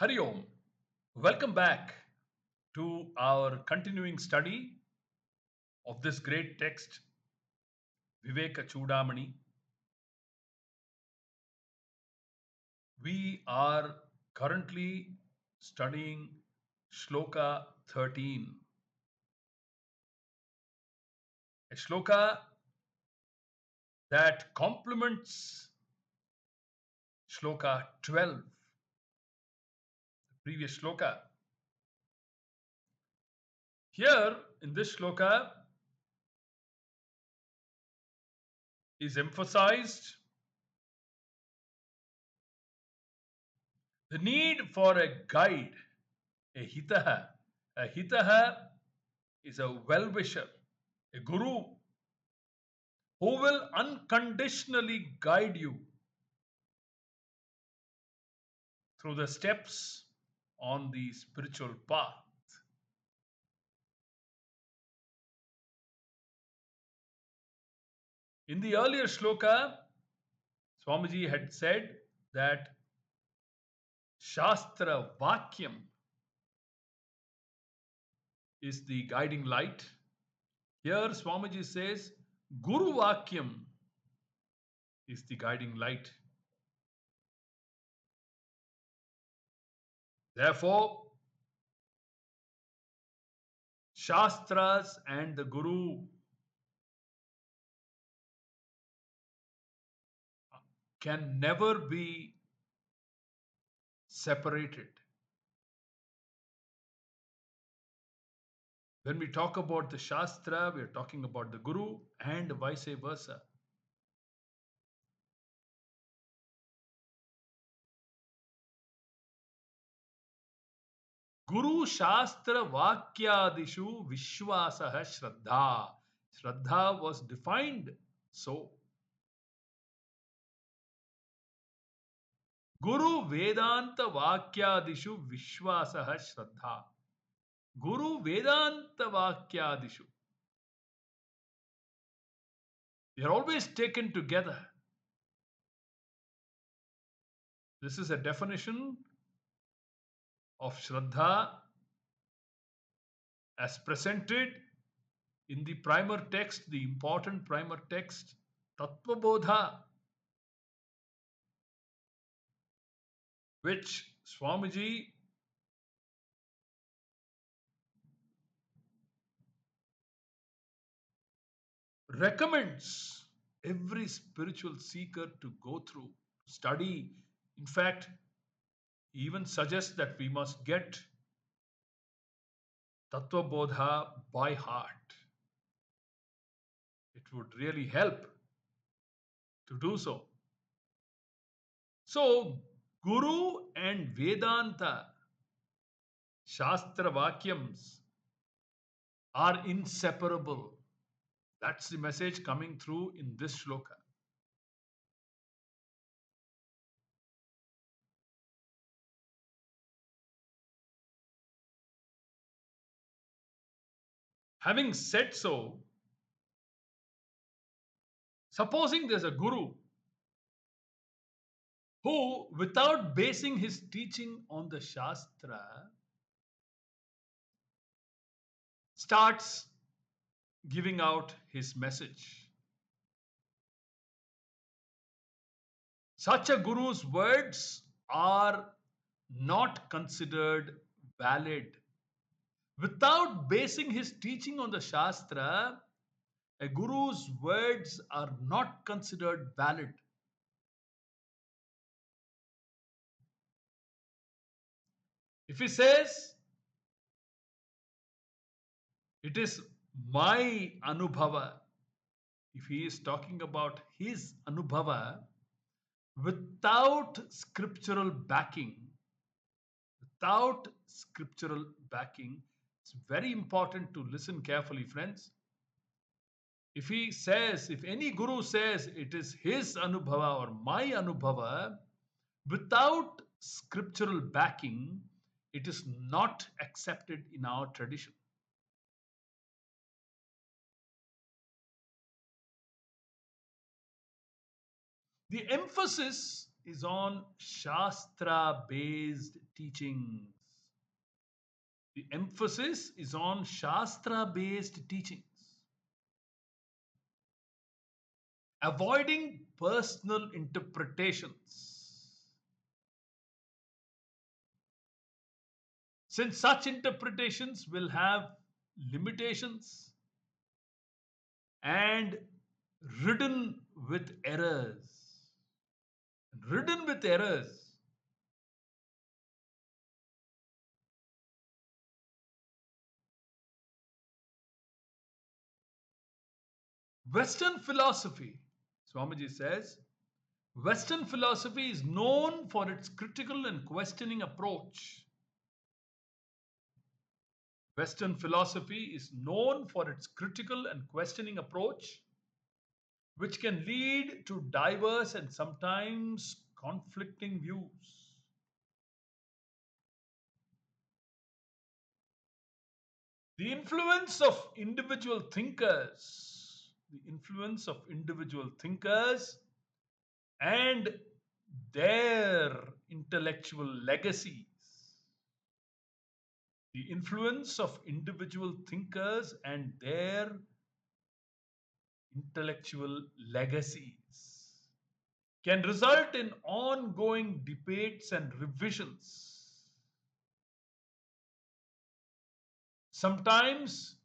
Hari Om. Welcome back to our continuing study of this great text, Vivekachudamani. We are currently studying Shloka 13, a shloka that complements Shloka 12, the previous shloka. Here in this shloka is emphasized the need for a guide, a hitaha. A hitaha is a well wisher, a guru who will unconditionally guide you through the steps on the spiritual path. In the earlier shloka, Swamiji had said that Shastra Vakyam is the guiding light. Here, Swamiji says Guru Vakyam is the guiding light. Therefore, Shastras and the Guru can never be separated. When we talk about the Shastra, we are talking about the Guru and vice versa. Guru Shastra Vakyadishu Vishwasaha Shraddha. Shraddha was defined so. Guru Vedanta Vakyadishu Vishwasaha Shraddha. Guru Vedanta Vakyadishu. They are always taken together. This is a definition of Shraddha as presented in the primer text, the important primer text, Tattvabodha, which Swamiji recommends every spiritual seeker to go through, study. In fact, he even suggests that we must get Tattva Bodha by heart. It would really help to do so. So, Guru and Vedanta, Shastra Vakyams, are inseparable. That's the message coming through in this shloka. Having said so, supposing there's a guru who, without basing his teaching on the Shastra, starts giving out his message. Such a guru's words are not considered valid. Without basing his teaching on the Shastra, a guru's words are not considered valid. If he says, it is my anubhava, if he is talking about his anubhava without scriptural backing, it's very important to listen carefully, friends. If he says, if any guru says it is his anubhava or my anubhava without scriptural backing, it is not accepted in our tradition. The emphasis is on Shastra based teachings. The emphasis is on Shastra based teachings, avoiding personal interpretations. Since such interpretations will have limitations and ridden with errors. Ridden with errors. Western philosophy, Swamiji says, Western philosophy is known for its critical and questioning approach. Western philosophy is known for its critical and questioning approach, which can lead to diverse and sometimes conflicting views. The influence of individual thinkers, the influence of individual thinkers and their intellectual legacies. The influence of individual thinkers and their intellectual legacies can result in ongoing debates and revisions. Sometimes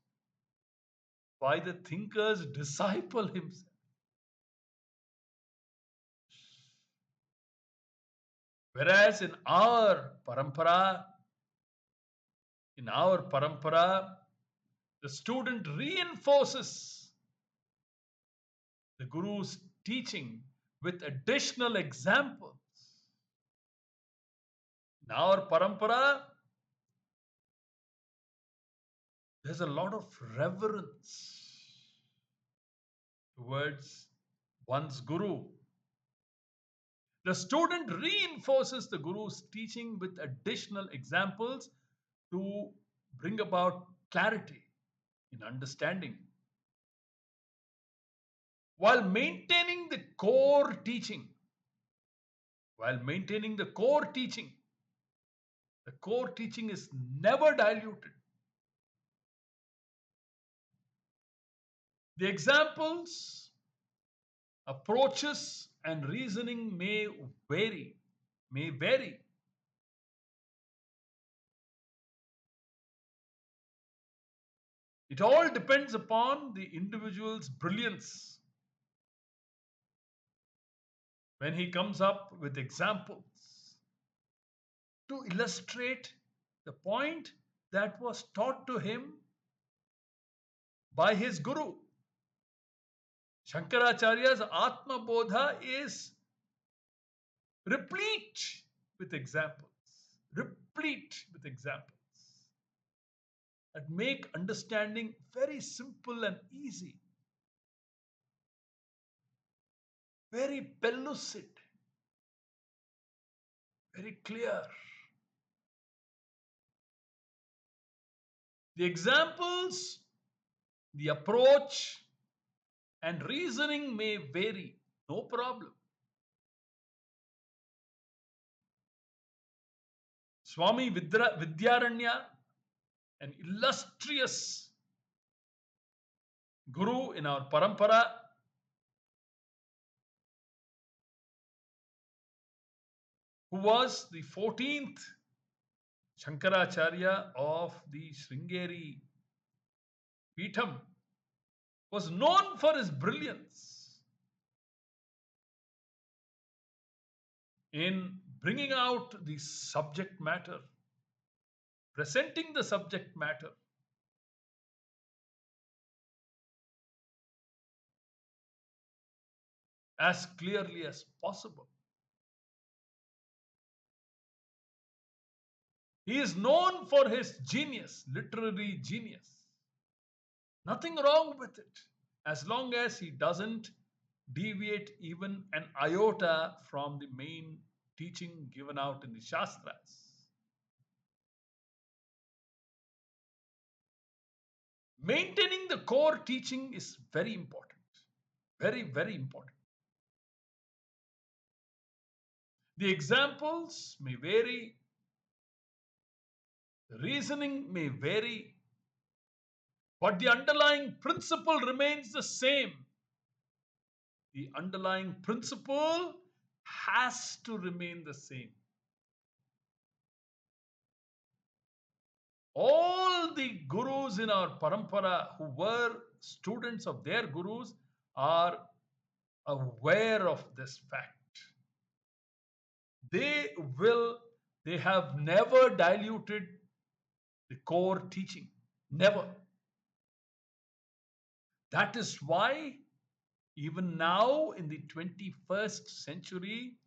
by the thinker's disciple himself. Whereas in our parampara, the student reinforces the Guru's teaching with additional examples. In our parampara, there's a lot of reverence towards one's Guru. The student reinforces the Guru's teaching with additional examples to bring about clarity in understanding. While maintaining the core teaching, while maintaining the core teaching is never diluted. The examples, approaches, and reasoning may vary. It all depends upon the individual's brilliance when he comes up with examples to illustrate the point that was taught to him by his Guru. Shankaracharya's Atma Bodha is replete with examples, replete with examples that make understanding very simple and easy, very pellucid, very clear. The examples, the approach, and reasoning may vary, no problem. Swami Vidyaranya, an illustrious Guru in our parampara, who was the 14th Shankaracharya of the Sringeri Peetham, was known for his brilliance in bringing out the subject matter, presenting the subject matter as clearly as possible. He is known for his genius, literary genius. Nothing wrong with it, as long as he doesn't deviate even an iota from the main teaching given out in the Shastras. Maintaining the core teaching is very important. Very, very important. The examples may vary, the reasoning may vary, but the underlying principle remains the same. The underlying principle has to remain the same. All the gurus in our parampara who were students of their gurus are aware of this fact. They will, they have never diluted the core teaching. Never. That is why, even now in the 21st century,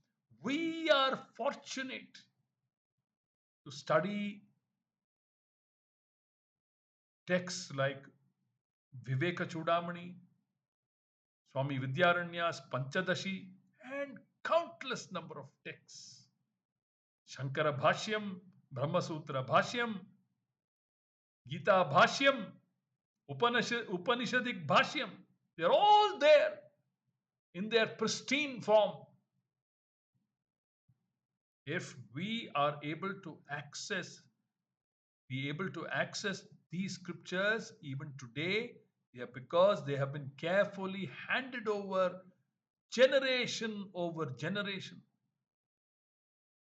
we are fortunate to study texts like Vivekachudamani, Swami Vidyaranya's Panchadashi, and countless number of texts. Shankara Bhashyam, Brahmasutra Bhashyam, Gita Bhashyam, Upanishadic Bhashyam. They're all there in their pristine form. If we are able to be able to access these scriptures even today, because they have been carefully handed over generation over generation,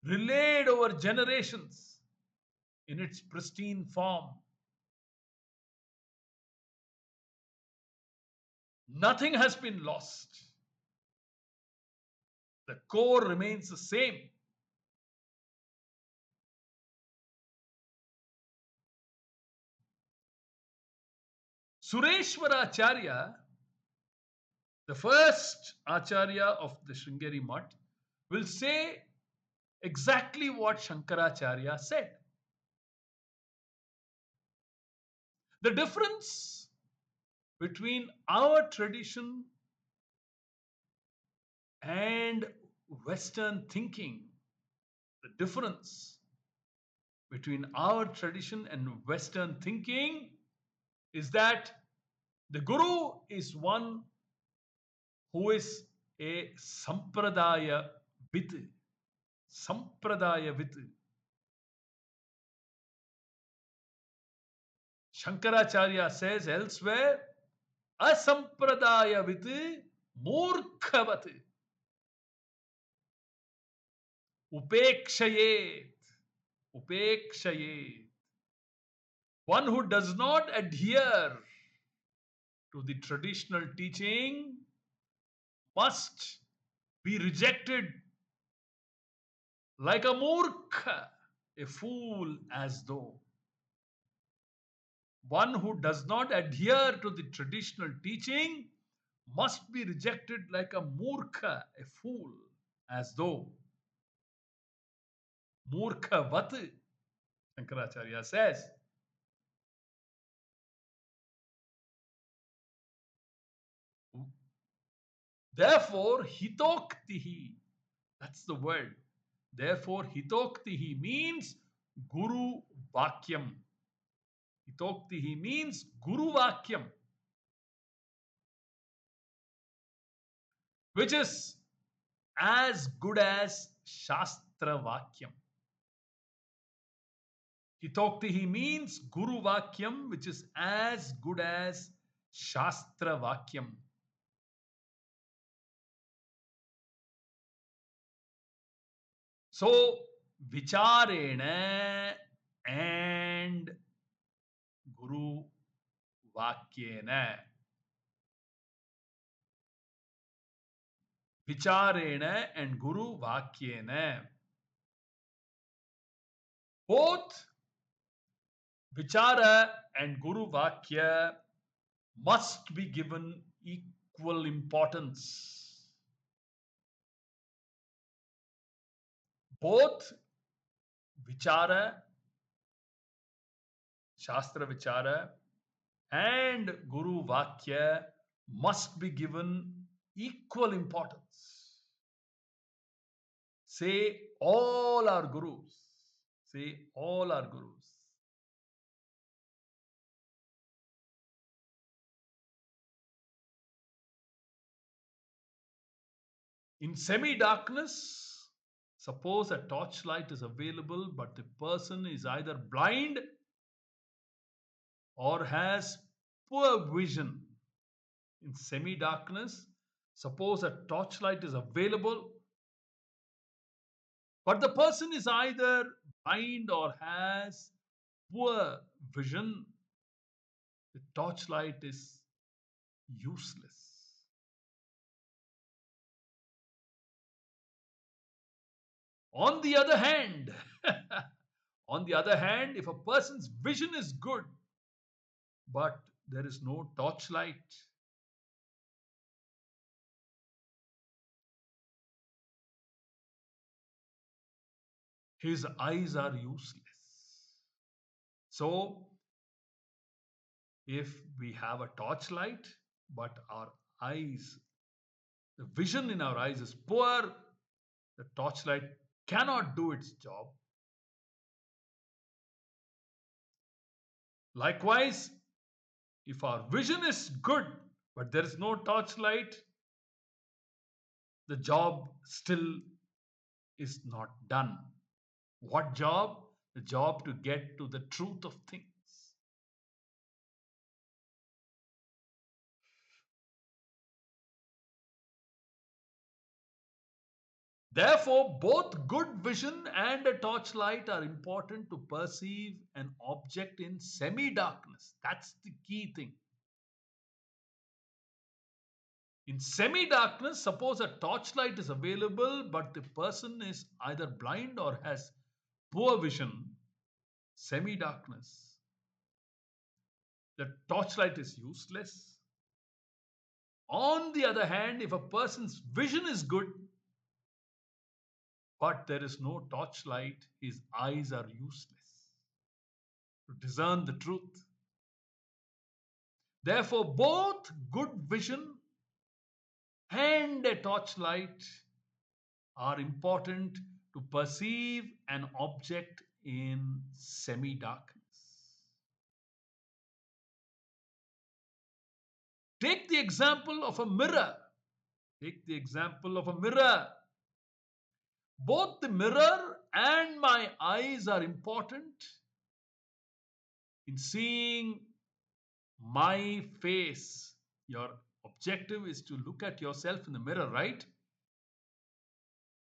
relayed over generations in its pristine form. Nothing has been lost. The core remains the same. Sureshwaracharya, the first Acharya of the Sringeri Mutt, will say exactly what Shankaracharya said. The difference between our tradition and Western thinking, the difference between our tradition and Western thinking is that the Guru is one who is a Sampradaya Vit. Sampradaya Vit. Shankaracharya says elsewhere, Asampradaya Vit Murkhavat. Upekshayet. Upekshayet. One who does not adhere to the traditional teaching must be rejected like a murkha, a fool, as though. One who does not adhere to the traditional teaching must be rejected like a murkha, a fool, as though. Murkhavat, Shankaracharya says. Therefore, hitoktihi, that's the word. Therefore, hitoktihi means Guru Vakyam. Hitoktihi means Guru Vakyam, which is as good as Shastra Vakyam. Hitoktihi means Guru Vakyam, which is as good as Shastra Vakyam. So, Vicharena and Guru Vakyena. Vicharena and Guru Vakyena. Both Vichara and Guru Vakya must be given equal importance. Both Vichara, Shastra Vichara, and Guru Vakya must be given equal importance. Say all our gurus. Say all our gurus. In semi-darkness, Suppose a torchlight is available, but the person is either blind or has poor vision. In semi darkness, suppose a torchlight is available, but the person is either blind or has poor vision. The torchlight is useless. On the other hand, on the other hand, if a person's vision is good, but there is no torchlight, his eyes are useless. So, if we have a torchlight, but our eyes, the vision in our eyes is poor, the torchlight cannot do its job. Likewise, if our vision is good, but there is no torchlight, the job still is not done. What job? The job to get to the truth of things. Therefore, both good vision and a torchlight are important to perceive an object in semi darkness. That's the key thing. In semi darkness, suppose a torchlight is available, but the person is either blind or has poor vision. Semi darkness, the torchlight is useless. On the other hand, if a person's vision is good, but there is no torchlight, his eyes are useless to discern the truth. Therefore, both good vision and a torchlight are important to perceive an object in semi darkness. Take the example of a mirror. Take the example of a mirror. Both the mirror and my eyes are important in seeing my face. Your objective is to look at yourself in the mirror, right?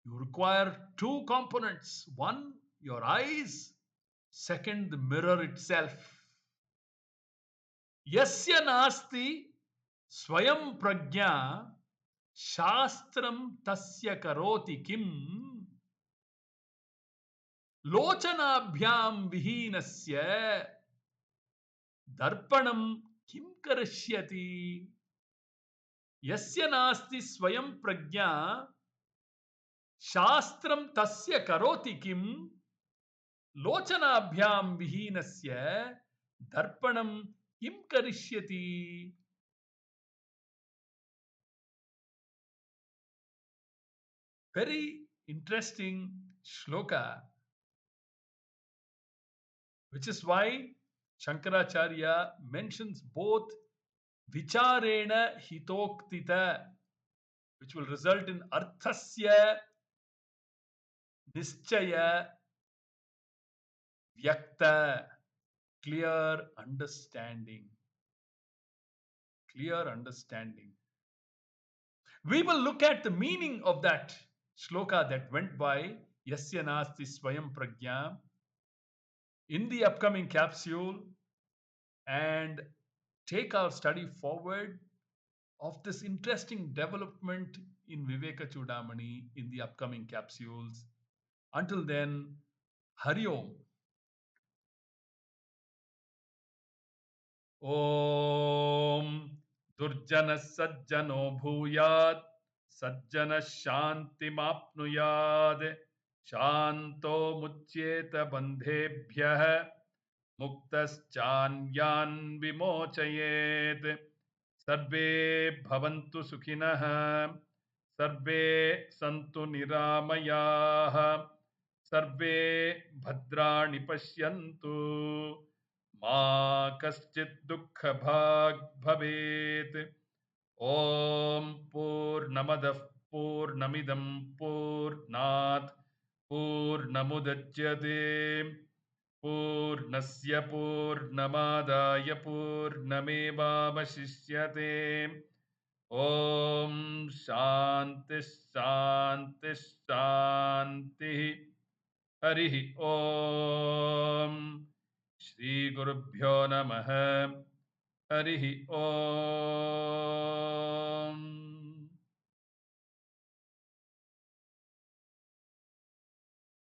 You require two components. One, your eyes. Second, the mirror itself. Yasya nasti swayam prajna shastram tasya karoti kim लोचनाभ्याम विहीनस्य दर्पणम किम करिष्यति यस्य नास्ति स्वयं प्रज्ञा शास्त्रम तस्य करोति किम लोचनाभ्याम विहीनस्य दर्पणम किम करिष्यति. Very interesting shloka, which is why Shankaracharya mentions both vicharena hitoktita, which will result in arthasya nischaya vyakta, clear understanding. Clear understanding. We will look at the meaning of that shloka that went by Yasya Nasti Swayam Prajna in the upcoming capsule and take our study forward of this interesting development in Vivekachudamani in the upcoming capsules. Until then, Hari Om. ॐ दुर्जनः सज्जनो भूयात् सज्जनः शान्तिमाप्नुयात् शान्तो मुच्येत बन्धेभ्यः मुक्तश्चान्यान् विमोचयेत् सर्वे भवन्तु सुखिनः सर्वे सन्तु निरामयाः सर्वे भद्राणि पश्यन्तु मा कश्चित् दुःखभाग् भवेत्. ॐ पूर्णमदः पूर्णमिदं पूर्णात् पूर्णमुदच्यते पूर्णस्य पूर्णमादाय पूर्णमेवावशिष्यते ॐ शान्ति शान्ति शान्तिः हरिः ॐ श्रीगुरुभ्यो नमः हरिः ॐ